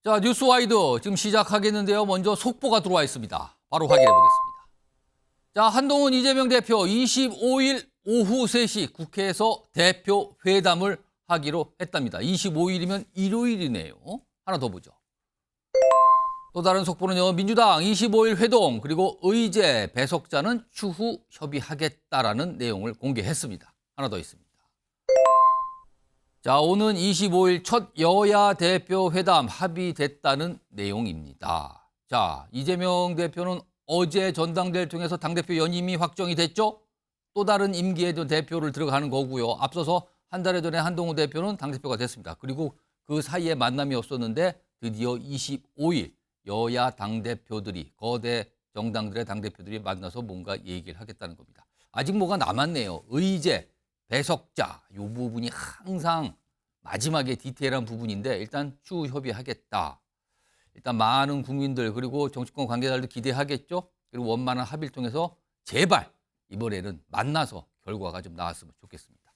자, 뉴스와이드 지금 시작하겠는데요. 먼저 속보가 들어와 있습니다. 바로 확인해 보겠습니다. 자, 한동훈 이재명 대표 25일 오후 3시 국회에서 대표 회담을 하기로 했답니다. 25일이면 일요일이네요. 하나 더 보죠. 또 다른 속보는요. 민주당 25일 회동 그리고 의제 배석자는 추후 협의하겠다라는 내용을 공개했습니다. 하나 더 있습니다. 자, 오는 25일 첫 여야 대표 회담 합의됐다는 내용입니다. 자, 이재명 대표는 어제 전당대회를 통해서 당대표 연임이 확정이 됐죠? 또 다른 임기의 대표를 들어가는 거고요. 앞서서 한 달 전에 한동훈 대표는 당대표가 됐습니다. 그리고 그 사이에 만남이 없었는데 드디어 25일 여야 당대표들이 거대 정당들의 당대표들이 만나서 뭔가 얘기를 하겠다는 겁니다. 아직 뭐가 남았네요. 의제, 배석자 이 부분이 항상 마지막에 디테일한 부분인데 일단 추후 협의하겠다. 일단 많은 국민들 그리고 정치권 관계자들도 기대하겠죠. 그리고 원만한 합의를 통해서 제발 이번에는 만나서 결과가 좀 나왔으면 좋겠습니다.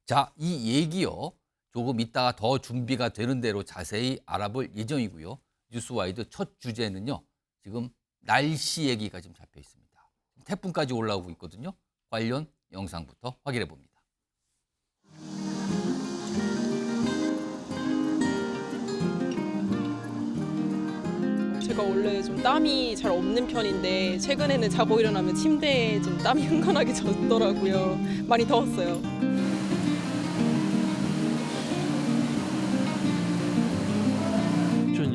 자, 이 얘기요. 조금 이따가 더 준비가 되는 대로 자세히 알아볼 예정이고요. 뉴스와이드 첫 주제는요. 지금 날씨 얘기가 지금 잡혀 있습니다. 태풍까지 올라오고 있거든요. 관련 영상부터 확인해 봅니다. 제가 원래 좀 땀이 잘 없는 편인데 최근에는 자고 일어나면 침대에 좀 땀이 흥건하게 젖더라고요. 많이 더웠어요.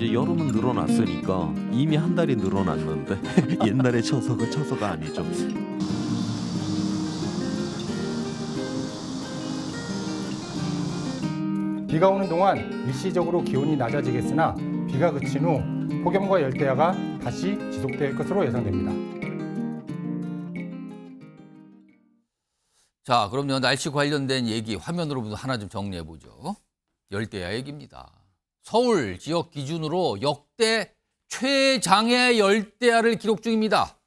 이제 여름은 늘어났으니까 이미 한 달이 늘어났는데 옛날에 쳐서가 아니죠. 비가 오는 동안 일시적으로 기온이 낮아지겠으나 비가 그친 후 폭염과 열대야가 다시 지속될 것으로 예상됩니다. 자, 그럼요. 날씨 관련된 얘기 화면으로 하나 좀 정리해 보죠. 열대야 얘기입니다. 서울 지역 기준으로 역대 최장의 열대야를 기록 중입니다.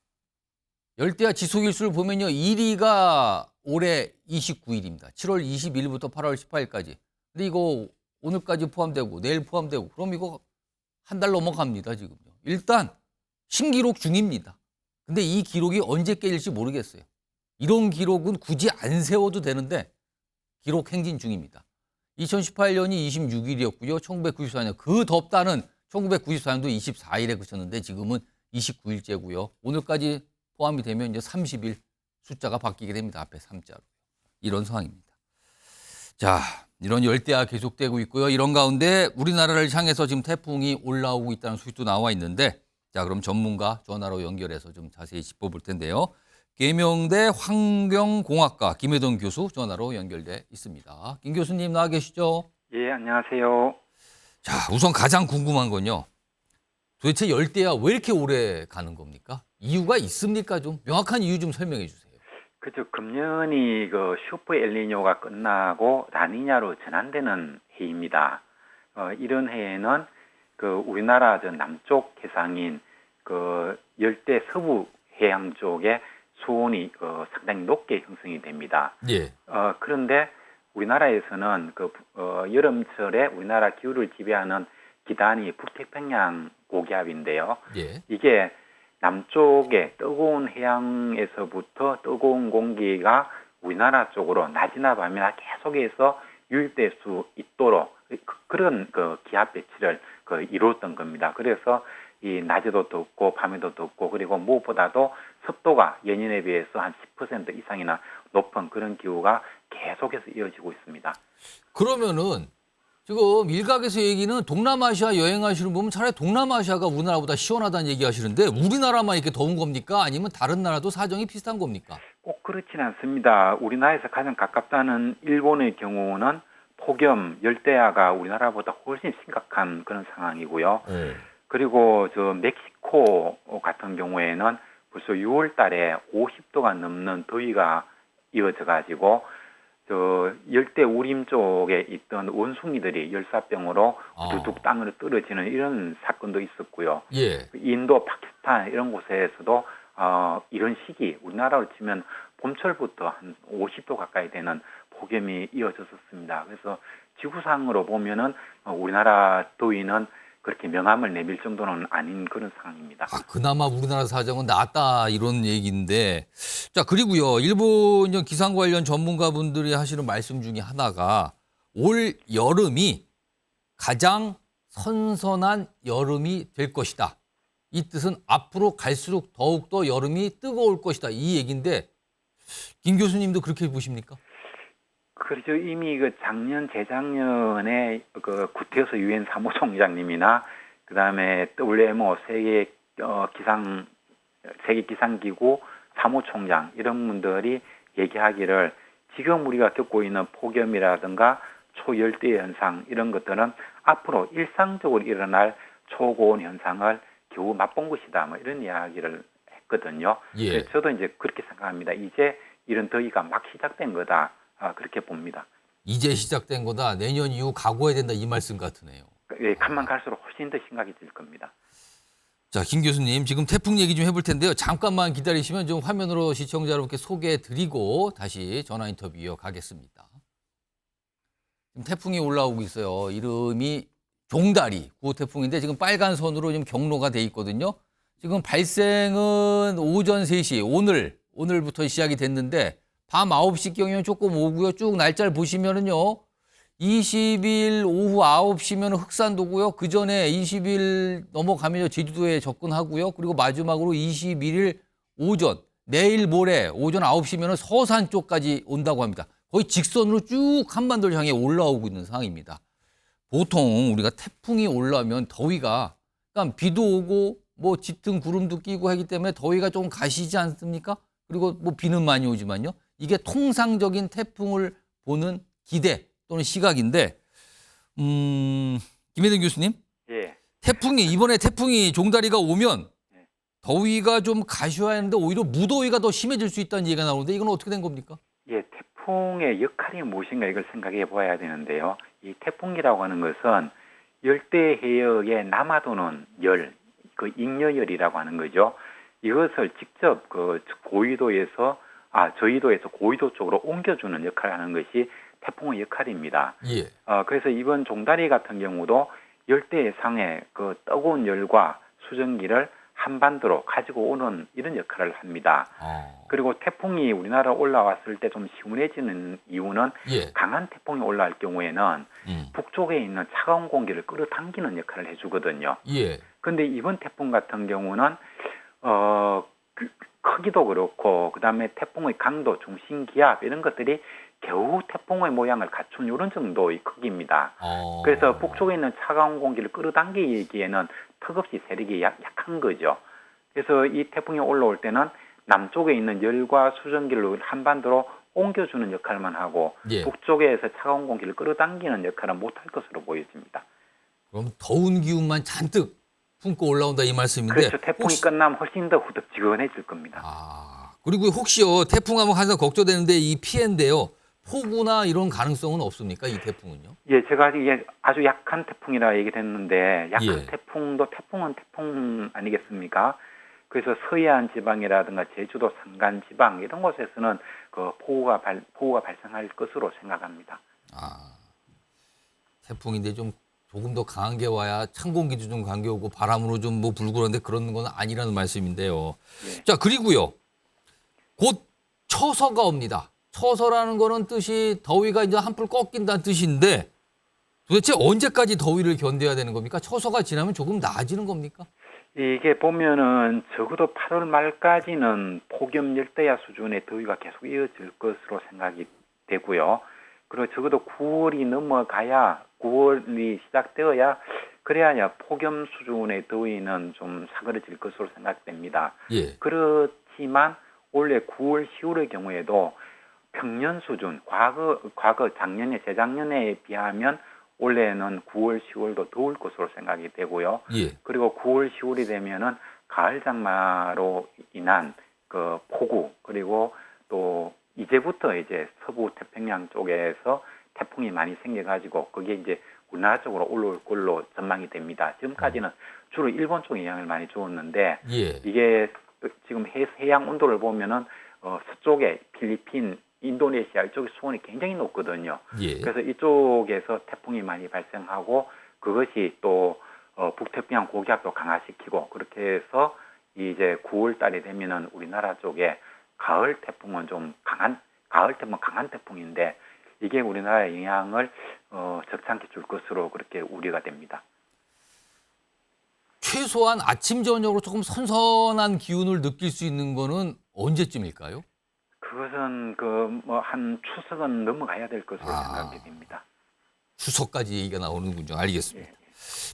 열대야 지속일수를 보면요. 1위가 올해 29일입니다. 7월 22일부터 8월 18일까지. 근데 이거 오늘까지 포함되고 내일 포함되고 그럼 이거 한 달 넘어갑니다. 지금요. 일단 신기록 중입니다. 근데 이 기록이 언제 깨질지 모르겠어요. 이런 기록은 굳이 안 세워도 되는데 기록 행진 중입니다. 2018년이 26일이었고요. 1994년 그 덥다는 1994년도 24일에 그쳤는데 지금은 29일째고요. 오늘까지 포함이 되면 이제 30일 숫자가 바뀌게 됩니다. 앞에 3자로. 이런 상황입니다. 자, 이런 열대야 계속되고 있고요. 이런 가운데 우리나라를 향해서 지금 태풍이 올라오고 있다는 소식도 나와 있는데 자, 그럼 전문가 전화로 연결해서 좀 자세히 짚어볼 텐데요. 계명대 환경공학과 김혜동 교수 전화로 연결돼 있습니다. 김 교수님 나와 계시죠? 예, 안녕하세요. 자, 우선 가장 궁금한 건요. 도대체 열대야 왜 이렇게 오래 가는 겁니까? 이유가 있습니까? 좀 명확한 이유 좀 설명해 주세요. 그죠. 금년이 그 슈퍼 엘니뇨가 끝나고 라니냐로 전환되는 해입니다. 이런 해에는 그 우리나라 저 남쪽 해상인 그 열대 서부 해양 쪽에 수온이 상당히 높게 형성이 됩니다. 예. 그런데 우리나라에서는 여름철에 우리나라 기후를 지배하는 기단이 북태평양 고기압인데요. 예. 이게 남쪽의 뜨거운 해양에서부터 뜨거운 공기가 우리나라 쪽으로 낮이나 밤이나 계속해서 유입될 수 있도록 그런 기압 배치를 이루었던 겁니다. 그래서 이 낮에도 덥고 밤에도 덥고 그리고 무엇보다도 습도가 예년에 비해서 한 10% 이상이나 높은 그런 기후가 계속해서 이어지고 있습니다. 그러면은 지금 일각에서 얘기는 동남아시아 여행하시는 분은 차라리 동남아시아가 우리나라보다 시원하다는 얘기 하시는데 우리나라만 이렇게 더운 겁니까? 아니면 다른 나라도 사정이 비슷한 겁니까? 꼭 그렇지는 않습니다. 우리나라에서 가장 가깝다는 일본의 경우는 폭염, 열대야가 우리나라보다 훨씬 심각한 그런 상황이고요. 그리고 저 멕시코 같은 경우에는 벌써 6월 달에 50도가 넘는 더위가 이어져 가지고 저 열대 우림 쪽에 있던 원숭이들이 열사병으로 두둑 땅으로 떨어지는 이런 사건도 있었고요. 예. 인도, 파키스탄 이런 곳에서도 이런 시기 우리나라로 치면 봄철부터 한 50도 가까이 되는 폭염이 이어졌었습니다. 그래서 지구상으로 보면은 우리나라 더위는 그렇게 명함을 내밀 정도는 아닌 그런 상황입니다. 아, 그나마 우리나라 사정은 낫다 이런 얘기인데, 자 그리고요 일본 기상 관련 전문가분들이 하시는 말씀 중에 하나가 올 여름이 가장 선선한 여름이 될 것이다. 이 뜻은 앞으로 갈수록 더욱더 여름이 뜨거울 것이다. 이 얘기인데 김 교수님도 그렇게 보십니까? 그렇죠. 이미 그 작년, 재작년에 그 구테스 유엔 사무총장님이나 그다음에 WMO 세계 기상기구 사무총장 이런 분들이 얘기하기를 지금 우리가 겪고 있는 폭염이라든가 초열대 현상 이런 것들은 앞으로 일상적으로 일어날 초고온 현상을 겨우 맛본 것이다. 뭐 이런 이야기를 했거든요. 예. 그래서 저도 이제 그렇게 생각합니다. 이제 이런 더위가 막 시작된 거다. 그렇게 봅니다. 이제 시작된 거다. 내년 이후 각오해야 된다. 이 말씀 같으네요. 가만 갈수록 훨씬 더 심각해질 겁니다. 자, 김 교수님 지금 태풍 얘기 좀 해볼 텐데요. 잠깐만 기다리시면 좀 화면으로 시청자 여러분께 소개해드리고 다시 전화 인터뷰 이어가겠습니다. 지금 태풍이 올라오고 있어요. 이름이 종다리 9호 태풍인데 지금 빨간 선으로 지금 경로가 돼 있거든요. 지금 발생은 오전 3시 오늘부터 시작이 됐는데 밤 9시경이면 조금 오고요. 쭉 날짜를 보시면은요. 20일 오후 9시면 흑산도고요. 그 전에 20일 넘어가면 제주도에 접근하고요. 그리고 마지막으로 21일 오전, 내일 모레 오전 9시면 서산 쪽까지 온다고 합니다. 거의 직선으로 쭉 한반도를 향해 올라오고 있는 상황입니다. 보통 우리가 태풍이 올라오면 더위가, 그러니까 비도 오고 뭐 짙은 구름도 끼고 하기 때문에 더위가 좀 가시지 않습니까? 그리고 뭐 비는 많이 오지만요. 이게 통상적인 태풍을 보는 기대 또는 시각인데, 김혜든 교수님, 예. 이번에 태풍이 종다리가 오면 네. 더위가 좀 가셔야 하는데 오히려 무더위가 더 심해질 수 있다는 얘기가 나오는데 이건 어떻게 된 겁니까? 예, 태풍의 역할이 무엇인가 이걸 생각해 봐야 되는데요. 이 태풍이라고 하는 것은 열대 해역에 남아도는 열, 그 잉여열이라고 하는 거죠. 이것을 직접 그 저희도에서 고위도 쪽으로 옮겨주는 역할을 하는 것이 태풍의 역할입니다. 예. 그래서 이번 종다리 같은 경우도 열대상의 그 뜨거운 열과 수증기를 한반도로 가지고 오는 이런 역할을 합니다. 그리고 태풍이 우리나라 올라왔을 때 좀 시원해지는 이유는 예. 강한 태풍이 올라올 경우에는 북쪽에 있는 차가운 공기를 끌어당기는 역할을 해주거든요. 예. 근데 이번 태풍 같은 경우는 크기도 그렇고 그다음에 태풍의 강도, 중심 기압 이런 것들이 겨우 태풍의 모양을 갖춘 이런 정도의 크기입니다. 그래서 북쪽에 있는 차가운 공기를 끌어당기기에는 턱없이 세력이 약한 거죠. 그래서 이 태풍이 올라올 때는 남쪽에 있는 열과 수증기를 한반도로 옮겨주는 역할만 하고 예. 북쪽에서 차가운 공기를 끌어당기는 역할은 못할 것으로 보여집니다. 그럼 더운 기운만 잔뜩 품고 올라온다 이 말씀인데. 그렇죠. 태풍이 끝나면 훨씬 더 후덥지근해질 겁니다. 그리고 혹시요 태풍하면 항상 걱정되는데 이 피해인데요. 폭우나 이런 가능성은 없습니까? 이 태풍은요? 예, 제가 이게 아주 약한 태풍이라 얘기했는데 약한 예. 태풍도 태풍은 태풍 아니겠습니까? 그래서 서해안 지방이라든가 제주도 산간 지방 이런 곳에서는 그 폭우가 발생할 것으로 생각합니다. 태풍인데 조금 더 강한 게 와야 찬 공기도 좀 강게 오고 바람으로 좀 뭐 불고 그러는데 그런 건 아니라는 말씀인데요. 예. 자, 그리고요. 곧 처서가 옵니다. 처서라는 거는 뜻이 더위가 이제 한풀 꺾인다는 뜻인데 도대체 언제까지 더위를 견뎌야 되는 겁니까? 처서가 지나면 조금 나아지는 겁니까? 이게 보면은 적어도 8월 말까지는 폭염 열대야 수준의 더위가 계속 이어질 것으로 생각이 되고요. 그리고 적어도 9월이 넘어가야 9월이 시작되어야 그래야 폭염 수준의 더위는 좀 사그러질 것으로 생각됩니다. 예. 그렇지만 원래 9월, 10월의 경우에도 평년 수준, 과거 작년에 재작년에 비하면 올해는 9월, 10월도 더울 것으로 생각이 되고요. 예. 그리고 9월, 10월이 되면은 가을 장마로 인한 그 폭우 그리고 또 이제부터 이제 서부 태평양 쪽에서 태풍이 많이 생겨가지고 그게 이제 우리나라 쪽으로 올라올 걸로 전망이 됩니다. 지금까지는 주로 일본 쪽에 영향을 많이 주었는데 예. 이게 지금 해양 온도를 보면은 서쪽에 필리핀, 인도네시아 이쪽 수온이 굉장히 높거든요. 예. 그래서 이쪽에서 태풍이 많이 발생하고 그것이 또 북태평양 고기압도 강화시키고 그렇게 해서 이제 9월 달이 되면은 우리나라 쪽에 가을 태풍은 강한 태풍인데 이게 우리나라에 영향을 적잖게 줄 것으로 그렇게 우려가 됩니다. 최소한 아침 저녁으로 조금 선선한 기운을 느낄 수 있는 거는 언제쯤일까요? 그것은 한 추석은 넘어가야 될 것으로 생각이 됩니다. 추석까지 얘기가 나오는군요. 알겠습니다. 예.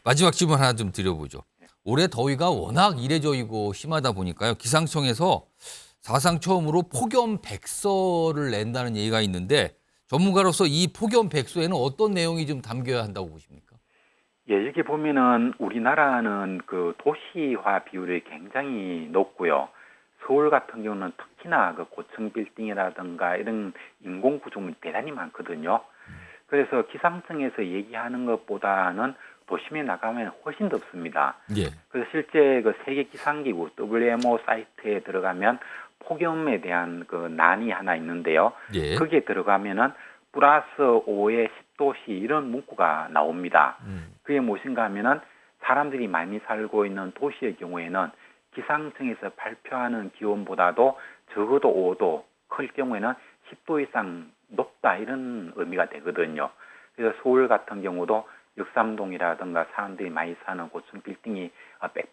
마지막 질문 하나 좀 드려보죠. 올해 더위가 워낙 이례적이고 심하다 보니까요. 기상청에서 사상 처음으로 폭염 백서를 낸다는 얘기가 있는데 전문가로서 이 폭염 백서에는 어떤 내용이 좀 담겨야 한다고 보십니까? 예, 여기 보면은 우리나라는 그 도시화 비율이 굉장히 높고요. 서울 같은 경우는 특히나 그 고층 빌딩이라든가 이런 인공 구조물이 대단히 많거든요. 그래서 기상청에서 얘기하는 것보다는 도심에 나가면 훨씬 덥습니다. 예. 그래서 실제 그 세계 기상기구 WMO 사이트에 들어가면 폭염에 대한 그 난이 하나 있는데요. 예. 거기에 들어가면은 플러스 5에 10도씨 이런 문구가 나옵니다. 그게 무엇인가 하면은 사람들이 많이 살고 있는 도시의 경우에는 기상청에서 발표하는 기온보다도 적어도 5도, 클 경우에는 10도 이상 높다 이런 의미가 되거든요. 그래서 서울 같은 경우도 역삼동이라든가 사람들이 많이 사는 고층 빌딩이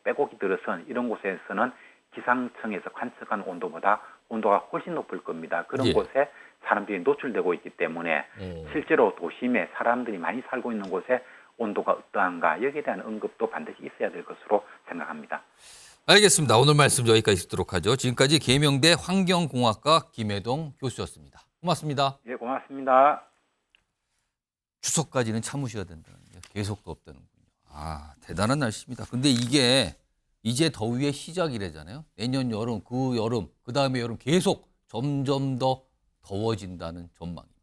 빼곡히 들어선 이런 곳에서는 기상청에서 관측한 온도보다 온도가 훨씬 높을 겁니다. 그런 예. 곳에 사람들이 노출되고 있기 때문에 실제로 도심에 사람들이 많이 살고 있는 곳에 온도가 어떠한가 여기에 대한 언급도 반드시 있어야 될 것으로 생각합니다. 알겠습니다. 오늘 말씀 여기까지 듣도록 하죠. 지금까지 계명대 환경공학과 김혜동 교수였습니다. 고맙습니다. 예, 고맙습니다. 추석까지는 참으셔야 된다는 게 계속 덥다는군요. 아, 대단한 날씨입니다. 근데 이게 이제 더위의 시작이래잖아요. 내년 여름, 그 다음에 여름 계속 점점 더 더워진다는 전망입니다.